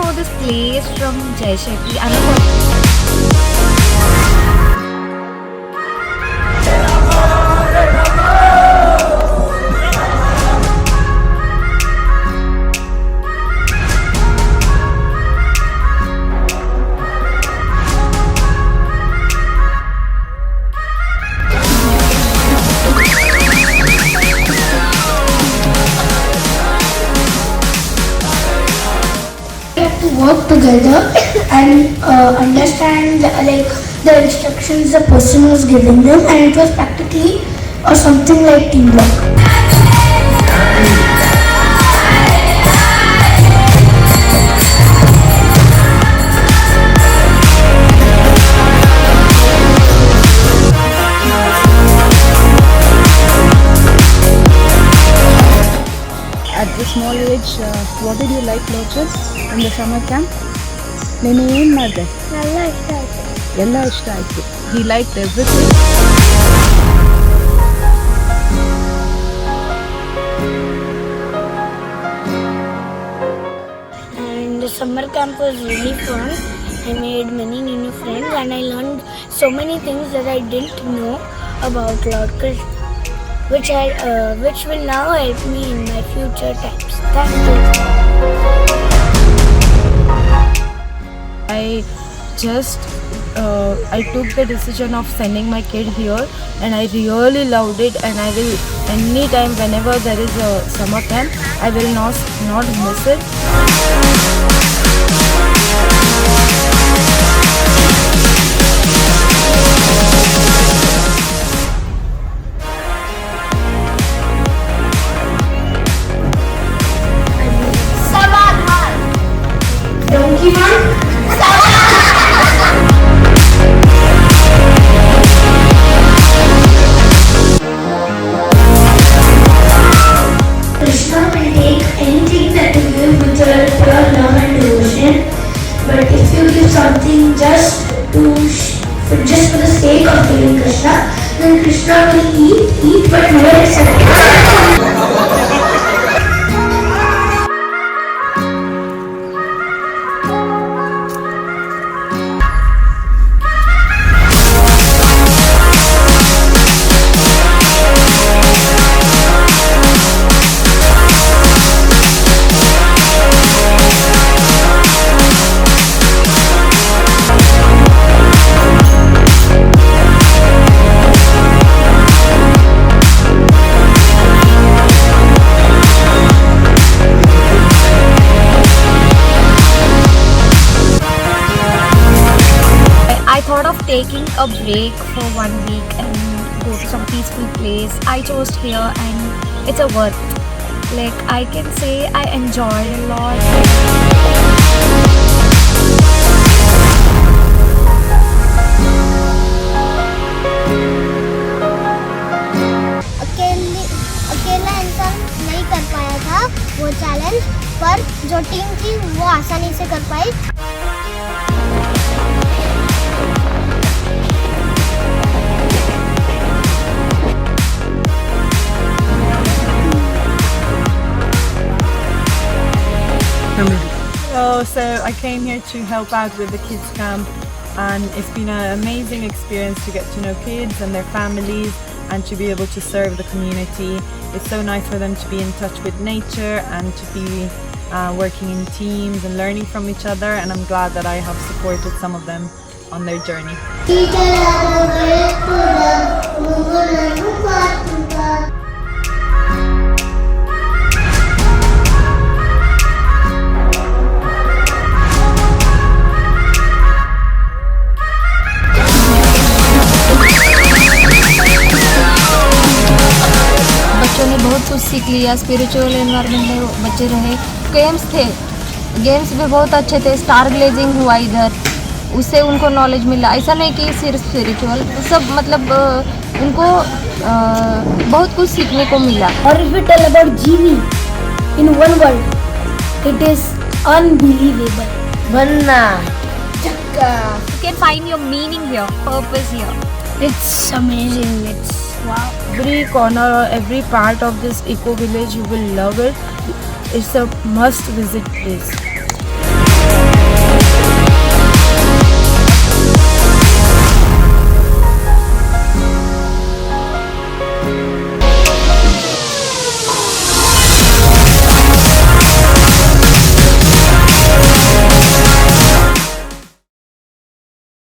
know this place from Jaishetty. Work together and understand like the instructions the person was giving them, and it was practically or something like teamwork. At this small age, what did you like lotus in the summer camp? ನೀನು ಏನು ಮಾಡಿದೆ? ಎಲ್ಲ ಇಷ್ಟ ಆಯಿತು. He liked everything. And the summer camp was really fun. I made many new friends and I learned so many things that I didn't know about Lord Krishna, which will now help me in my future times. Thank you. I took the decision of sending my kid here, and I really loved it, and I will anytime whenever there is a summer camp, I will not miss it. Donkey man. Krishna will take anything that you give with your pure love and devotion, but if you give something just for the sake of giving Krishna, then Krishna will eat but never accept it. I thought of taking a break for 1 week and go to some peaceful place. I chose here and it's a worth. Like I can say I enjoyed a lot. अकेला इंसान नहीं कर पाया था वो challenge, पर जो team थी वो आसानी से कर पाई. So I came here to help out with the kids camp, and it's been an amazing experience to get to know kids and their families and to be able to serve the community. It's so nice for them to be in touch with nature and to be working in teams and learning from each other, and I'm glad that I have supported some of them on their journey. बच्चों ने बहुत कुछ सीख लिया. Spiritual environment में बच्चे रहे. Games भी बहुत अच्छे थे. स्टार ग्लेजिंग हुआ इधर, उससे उनको नॉलेज मिला. ऐसा नहीं कि सिर्फ स्पिरिचुअल, सब मतलब उनको बहुत कुछ सीखने को मिला. Or if we tell about GV in one word, it is unbelievable. Vanna. Chakka. You can find your meaning here, purpose here. It's amazing. It's wow. Every corner, every part of this eco village, you will love it. It's a must visit place.